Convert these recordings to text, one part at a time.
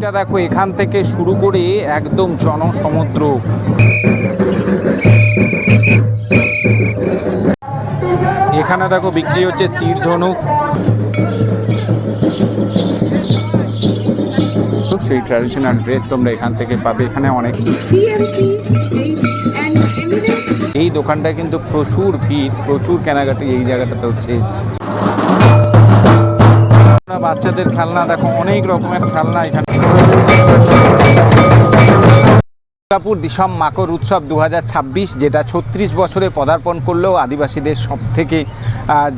ভিড়টা দেখো, এখান থেকে শুরু করে একদম জনসমুদ্র। এখানে দেখো বিক্রি হচ্ছে তীর ধনুক, সেই ট্র্যাডিশনাল ড্রেস তোমরা এখান থেকে পাবে। এখানে অনেক, এই দোকানটায় কিন্তু প্রচুর ভিড়, প্রচুর কেনাকাটি এই জায়গাটাতে হচ্ছে। বাচ্চাদের খেলনা দেখো, অনেক রকমের খেলনা এখানে। দুর্গাপুর দিসম মাকড় উৎসব 2026, যেটা 36 বছরে পদার্পণ করলেও আদিবাসীদের সব থেকে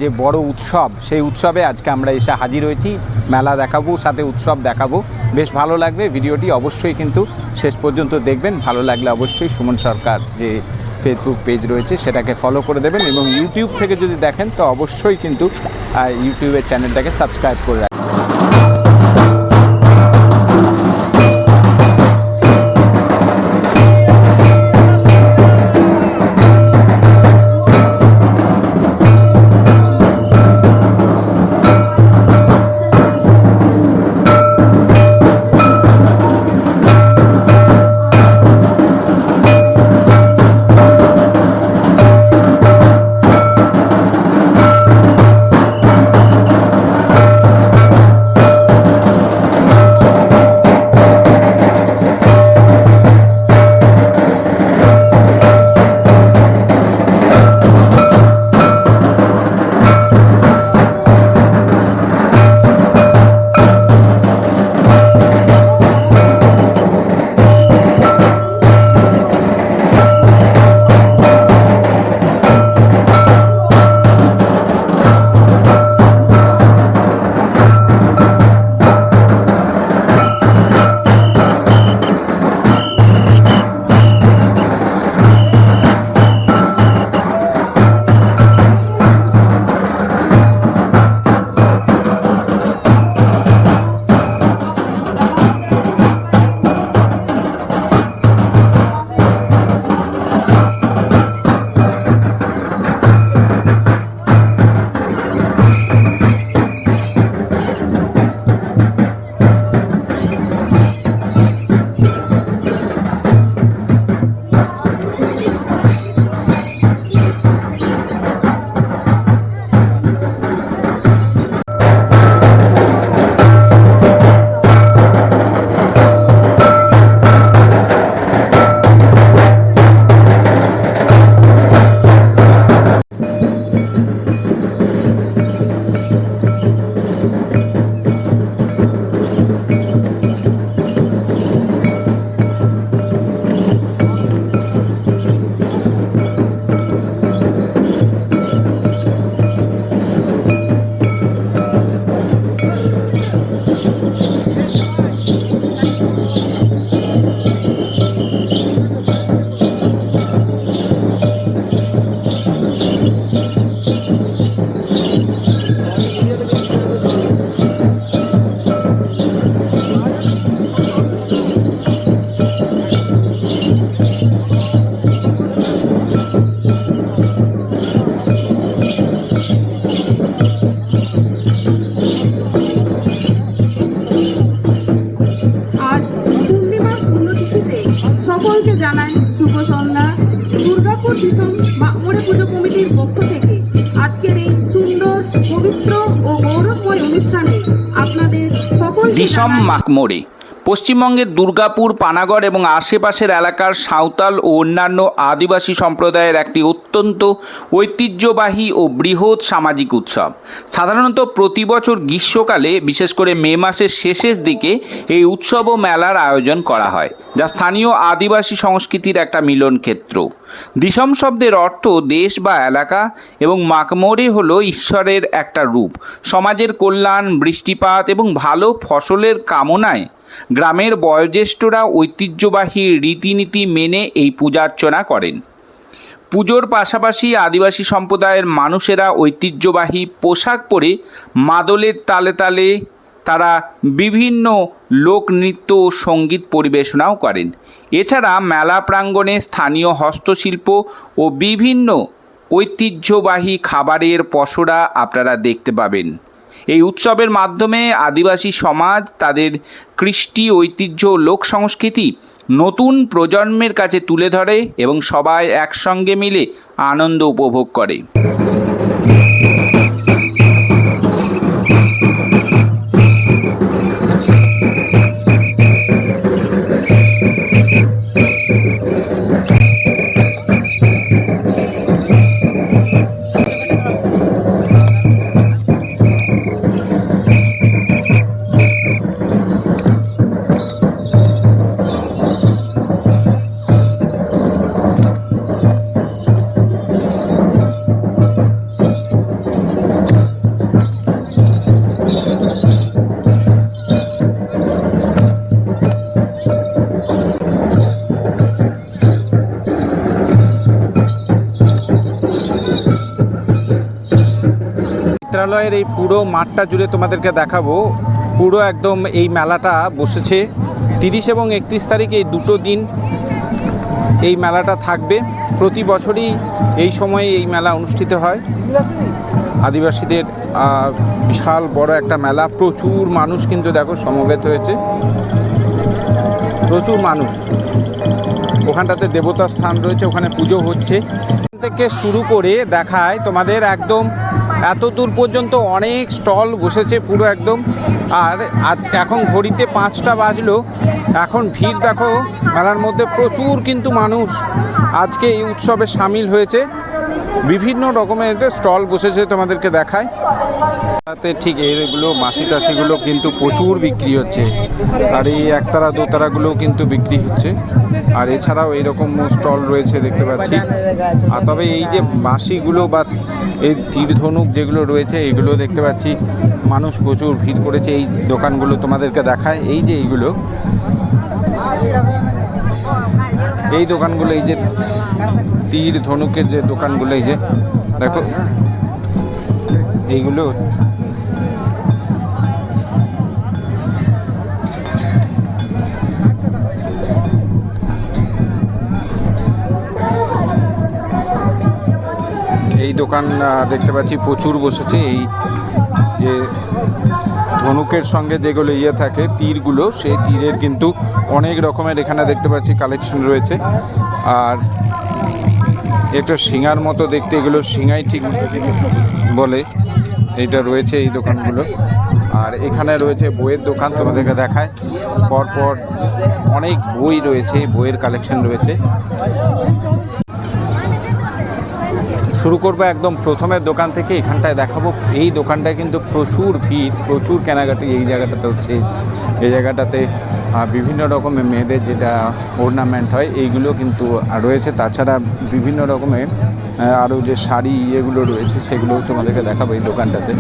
যে বড় উৎসব, সেই উৎসবে আজকে আমরা এসে হাজির হয়েছি। মেলা দেখাবো, সাথে উৎসব দেখাবো, বেশ ভালো লাগবে। ভিডিওটি অবশ্যই কিন্তু শেষ পর্যন্ত দেখবেন। ভালো লাগলে অবশ্যই সুমন সরকার যে ফেসবুক পেজ রয়েছে সেটাকে ফলো করে দেবেন, এবং ইউটিউব থেকে যদি দেখেন তো অবশ্যই কিন্তু ইউটিউবের চ্যানেলটাকে সাবস্ক্রাইব করে রাখবেন। জানাই শুভ সন্ধ্যা। দুর্গাপুর দিসম মাকমরে পুজো কমিটির পক্ষ থেকে আজকের এই সুন্দর, পবিত্র ও গৌরবময় অনুষ্ঠানে আপনাদের সকল দিসম মাকমরে পশ্চিমবঙ্গের দুর্গাপুর, পানাগড় এবং আশেপাশের এলাকার সাঁওতাল ও অন্যান্য আদিবাসী সম্প্রদায়ের একটি অত্যন্ত ঐতিহ্যবাহী ও বৃহৎ সামাজিক উৎসব। সাধারণত প্রতি বছর গ্রীষ্মকালে, বিশেষ করে মে মাসের শেষের দিকে এই উৎসব ও মেলার আয়োজন করা হয়, যা স্থানীয় আদিবাসী সংস্কৃতির একটা মিলন ক্ষেত্র। দিসম শব্দের অর্থ দেশ বা এলাকা, এবং মাকমরে হলো ঈশ্বরের একটা রূপ। সমাজের কল্যাণ, বৃষ্টিপাত এবং ভালো ফসলের কামনায় গ্রামের বয়োজ্যেষ্ঠরা ঐতিহ্যবাহী রীতিনীতি মেনে এই পূজার্চনা করেন। পুজোর পাশাপাশি আদিবাসী সম্প্রদায়ের মানুষেরা ঐতিহ্যবাহী পোশাক পরে মাদলের তালে তালে তারা বিভিন্ন লোকনৃত্য ও সঙ্গীত পরিবেশনাও করেন। এছাড়া মেলা প্রাঙ্গণে স্থানীয় হস্তশিল্প ও বিভিন্ন ঐতিহ্যবাহী খাবারের পসরা আপনারা দেখতে পাবেন। এই উৎসবের মাধ্যমে আদিবাসী সমাজ তাদের কৃষ্টি, ঐতিহ্য ও লোক সংস্কৃতি নতুন প্রজন্মের কাছে তুলে ধরে এবং সবাই একসঙ্গে মিলে আনন্দ উপভোগ করে। চিত্রালয়ের এই পুরো মাঠটা জুড়ে তোমাদেরকে দেখাবো। পুরো একদম এই মেলাটা বসেছে 30 এবং 31 তারিখ, এই দুটো দিন এই মেলাটা থাকবে। প্রতি বছরই এই সময়ে এই মেলা অনুষ্ঠিত হয়। আদিবাসীদের বিশাল বড় একটা মেলা, প্রচুর মানুষ কিন্তু দেখো সমবেত হয়েছে, প্রচুর মানুষ। ওখানটাতে দেবতার স্থান রয়েছে, ওখানে পুজো হচ্ছে। থেকে শুরু করে দেখায় তোমাদের একদম এত দূর পর্যন্ত অনেক স্টল বসেছে পুরো একদম। আর এখন ঘড়িতে 5টা বাজলো, এখন ভিড় দেখো মেলার মধ্যে, প্রচুর কিন্তু মানুষ আজকে এই উৎসবে সামিল হয়েছে। বিভিন্ন রকমের স্টল বসেছে, তোমাদেরকে দেখায়। তাতে ঠিক এইগুলো মাসি টাসিগুলো কিন্তু প্রচুর বিক্রি হচ্ছে, আর এই একতারা দোতারাগুলোও কিন্তু বিক্রি হচ্ছে। আর এছাড়াও এইরকম স্টল রয়েছে দেখতে পাচ্ছি। আর তবে এই যে বাঁশিগুলো বা এই তীর ধনুক যেগুলো রয়েছে এইগুলো দেখতে পাচ্ছি মানুষ প্রচুর ভিড় করেছে। এই দোকানগুলো তোমাদেরকে দেখায়, এই যে এইগুলো, এই দোকানগুলো, এই যে তীর ধনুকের যে দোকানগুলো, এই যে দেখো এইগুলো। এই দোকান দেখতে পাচ্ছি প্রচুর বসেছে। এই যে ধনুকের সঙ্গে যেগুলো থাকে তীরগুলো, সেই তীরের কিন্তু অনেক রকমের এখানে দেখতে পাচ্ছি কালেকশন রয়েছে। আর একটা শিঙার মতো দেখতে, এগুলো শিঙাই ঠিক বলে, এইটা রয়েছে এই দোকানগুলো। আর এখানে রয়েছে বইয়ের দোকান, তোমাদেরকে দেখায়। পরপর অনেক বই রয়েছে, বইয়ের কালেকশন রয়েছে। শুরু করবো একদম প্রথমের দোকান থেকে, এখানটায় দেখাবো। এই দোকানটায় কিন্তু প্রচুর ভিড়, প্রচুর কেনাকাটি এই জায়গাটাতে হচ্ছে। এই জায়গাটাতে বিভিন্ন রকমের মেয়েদের যেটা অর্নামেন্ট হয় এইগুলো কিন্তু রয়েছে। তাছাড়া বিভিন্ন রকমের আরও যে শাড়ি এগুলো রয়েছে সেগুলোও তোমাদেরকে দেখাবো এই দোকানটাতে।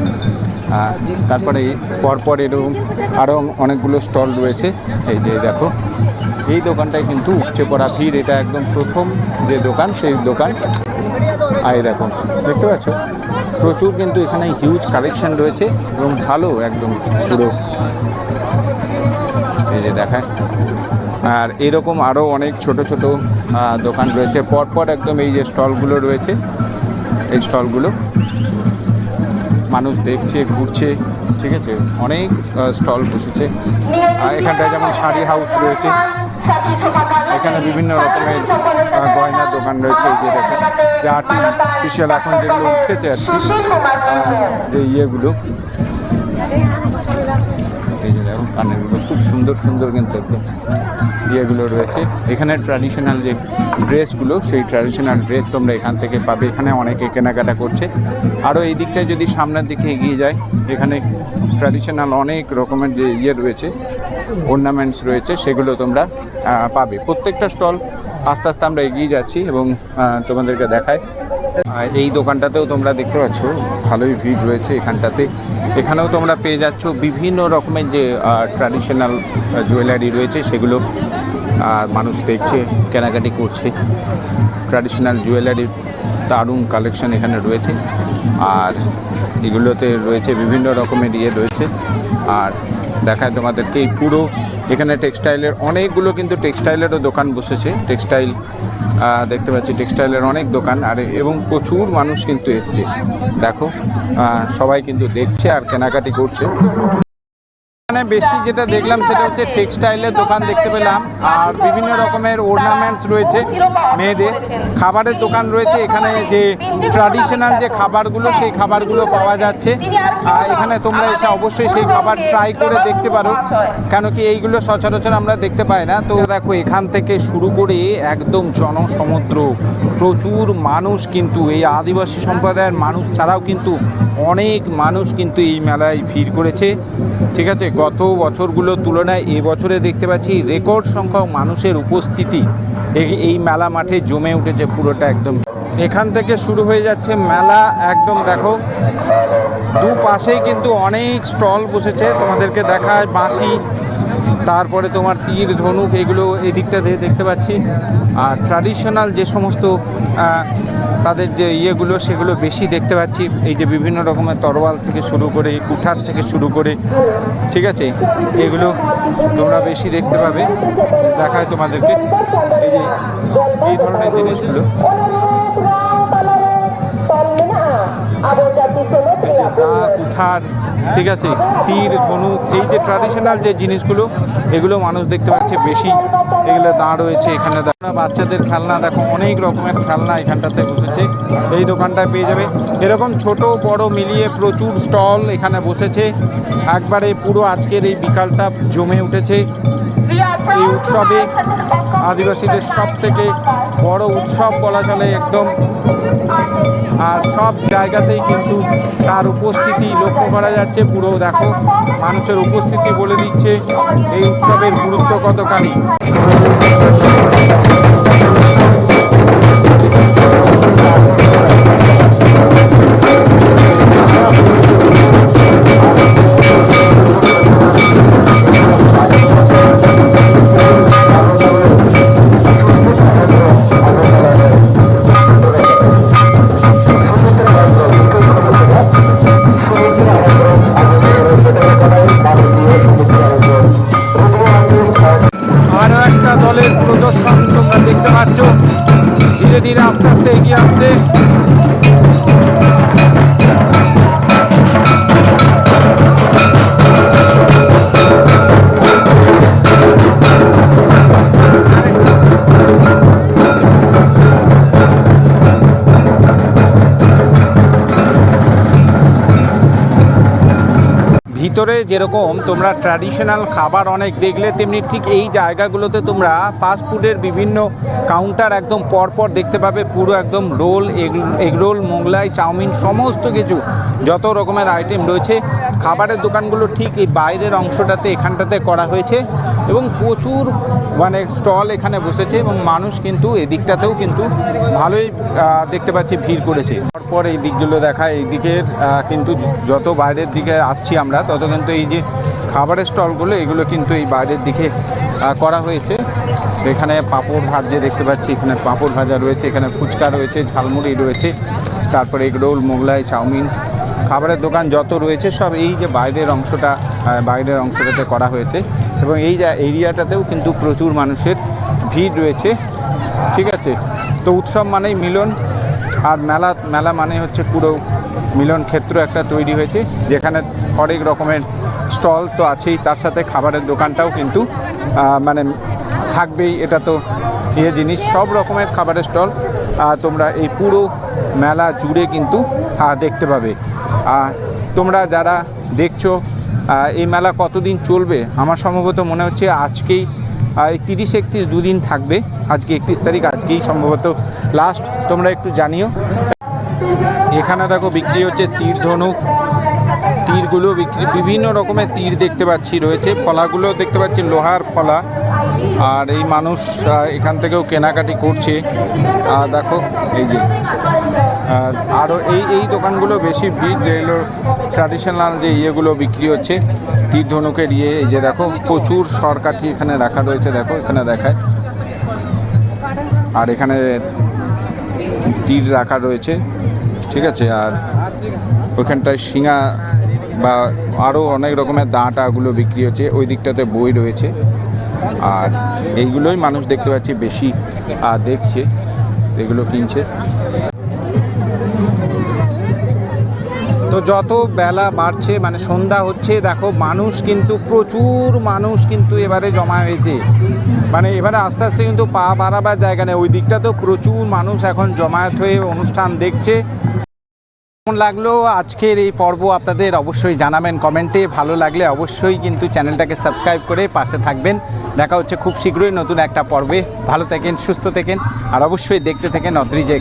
তারপরে পরপর এরকম আরও অনেকগুলো স্টল রয়েছে। এই যে দেখো এই দোকানটায় কিন্তু উপচে পড়া ভিড়। এটা একদম প্রথম যে দোকান সেই দোকান। আর এই দেখো দেখতে পাচ্ছ প্রচুর কিন্তু এখানে হিউজ কালেকশন রয়েছে এবং ভালো একদম পুরো, এই যে দেখায়। আর এরকম আরও অনেক ছোট ছোট দোকান রয়েছে পরপর একদম। এই যে স্টলগুলো রয়েছে, এই স্টলগুলো মানুষ দেখছে, ঘুরছে, ঠিক আছে। অনেক স্টল বসেছে। আর এখানটায় যেমন শাড়ি হাউস রয়েছে, এখানে বিভিন্ন রকমের গয়নার দোকান রয়েছে। এই যে দেখো যে আর্টিফিশিয়াল এখন যেগুলো উঠতেছে আর কি, যে ইয়েগুলো, এই যে দেখো কানেরগুলো খুব সুন্দর সুন্দর কিন্তু একদম ইয়েগুলো রয়েছে। এখানে ট্র্যাডিশনাল যে ড্রেসগুলো, সেই ট্র্যাডিশনাল ড্রেস তোমরা এখান থেকে পাবে। এখানে অনেকে কেনাকাটা করছে। আরও এই দিকটায় যদি সামনের দিকে এগিয়ে যায়, এখানে ট্র্যাডিশনাল অনেক রকমের যে ইয়ে রয়েছে, অর্নামেন্টস রয়েছে, সেগুলো তোমরা পাবে। প্রত্যেকটা স্টল আস্তে আস্তে আমরা এগিয়ে যাচ্ছি এবং তোমাদেরকে দেখায়। এই দোকানটাতেও তোমরা দেখতে পাচ্ছ ভালোই ভিড় রয়েছে এখানটাতে। এখানেও তোমরা পেয়ে যাচ্ছ বিভিন্ন রকমের যে ট্র্যাডিশনাল জুয়েলারি রয়েছে, সেগুলো মানুষ দেখছে, কেনাকাটি করছে। ট্র্যাডিশনাল জুয়েলারির দারুণ কালেকশন এখানে রয়েছে। আর এগুলোতে রয়েছে বিভিন্ন রকমের ইয়ে রয়েছে। আর দেখায় তোমাদেরকে এই পুরো এখানে টেক্সটাইলের অনেকগুলো কিন্তু টেক্সটাইলেরও দোকান বসেছে। টেক্সটাইল দেখতে পাচ্ছি, টেক্সটাইলের অনেক দোকান আর এবং প্রচুর মানুষ কিন্তু এসছে। দেখো সবাই কিন্তু দেখছে আর কেনাকাটি করছে। এখানে বেশি যেটা দেখলাম সেটা হচ্ছে টেক্সটাইলের দোকান দেখতে পেলাম, আর বিভিন্ন রকমের অর্নামেন্টস রয়েছে, মেয়েদের খাবারের দোকান রয়েছে। এখানে যে ট্র্যাডিশনাল যে খাবারগুলো সেই খাবারগুলো পাওয়া যাচ্ছে। এখানে তোমরা এসে অবশ্যই সেই খাবার ট্রাই করে দেখতে পারো, কেন কি এইগুলো সচরাচর আমরা দেখতে পাই না। তো দেখো এখান থেকে শুরু করে একদম জনসমুদ্র, প্রচুর মানুষ কিন্তু এই আদিবাসী সম্প্রদায়ের মানুষ ছাড়াও কিন্তু অনেক মানুষ কিন্তু এই মেলায় ভিড় করেছে। ঠিক আছে, গত বছরগুলোর তুলনায় এবছরে দেখতে পাচ্ছি রেকর্ড সংখ্যক মানুষের উপস্থিতি এই মেলা মাঠে জমে উঠেছে পুরোটা একদম। এখান থেকে শুরু হয়ে যাচ্ছে মেলা একদম। দেখো দুপাশেই কিন্তু অনেক স্টল বসেছে, তোমাদেরকে দেখায় বাঁশি, তারপরে তোমার তীর ধনুক, এগুলো এদিকটা দেখতে পাচ্ছি। আর ট্র্যাডিশনাল যে সমস্ত তাদের যে ইয়েগুলো সেগুলো বেশি দেখতে পাচ্ছি। এই যে বিভিন্ন রকমের তরোয়াল থেকে শুরু করে কুঠার থেকে শুরু করে, ঠিক আছে, এগুলো তোমরা বেশি দেখতে পাবে। দেখায় তোমাদেরকে এই যে এই ধরনের জিনিসগুলো, কুঠার, ঠিক আছে, তীর ধনুক, এই যে ট্র্যাডিশনাল যে জিনিসগুলো এগুলো মানুষ দেখতে পাচ্ছে বেশি। এগুলো দাঁড় রয়েছে এখানে, বাচ্চাদের খেলনা, দেখো অনেক রকমের খেলনা এখানটাতে বসেছে। এই দোকানটায় পেয়ে যাবে এরকম ছোট বড় মিলিয়ে প্রচুর স্টল এখানে বসেছে। একবারে পুরো আজকের এই বিকালটা জমে উঠেছে এই উৎসবে। আদিবাসীদের সব থেকে বড় উৎসব বলা চলে একদম। আর সব জায়গাতেই কিন্তু তার উপস্থিতি লক্ষ্য করা যাচ্ছে। পুরো দেখো মানুষের উপস্থিতি বলে দিচ্ছে এই উৎসবের গুরুত্ব কতখানি। ধীরে ধীরে আস্তে আস্তে এগিয়ে আসতে ভিতরে যেরকম তোমরা ট্র্যাডিশনাল খাবার অনেক দেখলে, তেমনি ঠিক এই জায়গাগুলোতে তোমরা ফাস্ট ফুডের বিভিন্ন কাউন্টার একদম পরপর দেখতে পাবে। পুরো একদম roll, egg roll, Mughlai, chow mein, সমস্ত কিছু যত রকমের আইটেম রয়েছে। খাবারের দোকানগুলো ঠিক এই বাইরের অংশটাতে এখানটাতে করা হয়েছে এবং প্রচুর মানে স্টল এখানে বসেছে এবং মানুষ কিন্তু এদিকটাতেও কিন্তু ভালোই দেখতে পাচ্ছি ভিড় করেছে। তারপর এই দিকগুলো দেখায়, এই দিকের কিন্তু যত বাইরের দিকে আসছি আমরা তত কিন্তু এই যে খাবারের স্টলগুলো এগুলো কিন্তু এই বাইরের দিকে করা হয়েছে। এখানে পাঁপড় ভাজা দেখতে পাচ্ছি, এখানে পাঁপড় ভাজা রয়েছে, এখানে ফুচকা রয়েছে, ঝালমুড়ি রয়েছে, তারপরে এগ রোল, মোগলাই, চাউমিন, খাবারের দোকান যত রয়েছে সব এই যে বাইরের অংশটাতে করা হয়েছে এবং এই এরিয়াটাতেও কিন্তু প্রচুর মানুষের ভিড় রয়েছে। ঠিক আছে, তো উৎসব মানেই মিলন, আর মেলা মানে হচ্ছে পুরো মিলন ক্ষেত্র একটা তৈরি হয়েছে, যেখানে অনেক রকমের স্টল তো আছেই, তার সাথে খাবারের দোকানটাও কিন্তু মানে থাকবেই। এটা তো জিনিস, সব রকমের খাবারের স্টল তোমরা এই পুরো মেলা জুড়ে কিন্তু দেখতে পাবে। তোমরা যারা দেখছো এই মেলা কতদিন চলবে, আমার সম্ভবত মনে হচ্ছে আজকেই এই 30-31 দুদিন থাকবে। আজকে 31 তারিখ, আজকেই সম্ভবত লাস্ট। তোমরা একটু জানিও। এখানে দেখো বিক্রি হচ্ছে তীর ধনুক, তীরগুলো বিক্রি, বিভিন্ন রকমের তীর দেখতে পাচ্ছি রয়েছে, ফলাগুলো দেখতে পাচ্ছি লোহার ফলা। আর এই মানুষ এখান থেকেও কেনাকাটি করছে। দেখো এই যে আরও এই দোকানগুলো বেশি ভিড়, যেগুলো ট্র্যাডিশনাল যে ইয়েগুলো বিক্রি হচ্ছে তীর ধনুকের এই যে দেখো প্রচুর সরকাঠি এখানে রাখা রয়েছে, দেখো এখানে দেখায়। আর এখানে তীর রাখা রয়েছে, ঠিক আছে। আর ওখানটায় শিঙা বা আরও অনেক রকমের দাঁটাগুলো বিক্রি হচ্ছে। ওই দিকটাতে বই রয়েছে, আর এইগুলোই মানুষ দেখতে পাচ্ছি বেশি দেখছে, এগুলো কিনছে। তো যত বেলা বাড়ছে মানে সন্ধ্যা হচ্ছে, দেখো মানুষ কিন্তু প্রচুর মানুষ কিন্তু এবারে জমা হয়েছে। মানে এবারে আস্তে আস্তে কিন্তু পা বাড়াবার জায়গা নেই। ওই দিকটা তো প্রচুর মানুষ এখন জমায়েত হয়ে অনুষ্ঠান দেখছে। কেমন লাগলো আজকের এই পর্ব আপনাদের অবশ্যই জানাবেন কমেন্টে। ভালো লাগলে অবশ্যই কিন্তু চ্যানেলটাকে সাবস্ক্রাইব করে পাশে থাকবেন। দেখা হচ্ছে খুব শীঘ্রই নতুন একটা পর্বে। ভালো থাকেন, সুস্থ থাকেন, আর অবশ্যই দেখতে থাকেন অদ্রিজা।